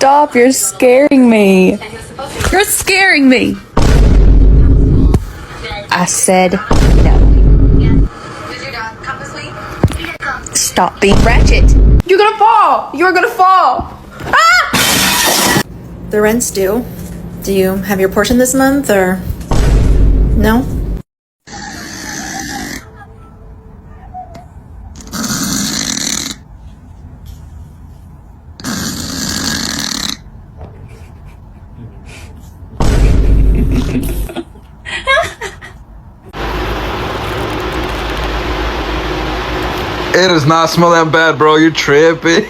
stop. You're scaring me. You're scaring me. I said no. Stop being ratchet. You're gonna fall. You're gonna fall. Ah! The rent's due. Do you have your portion this month, or no? It does not smell that bad, bro. You're tripping.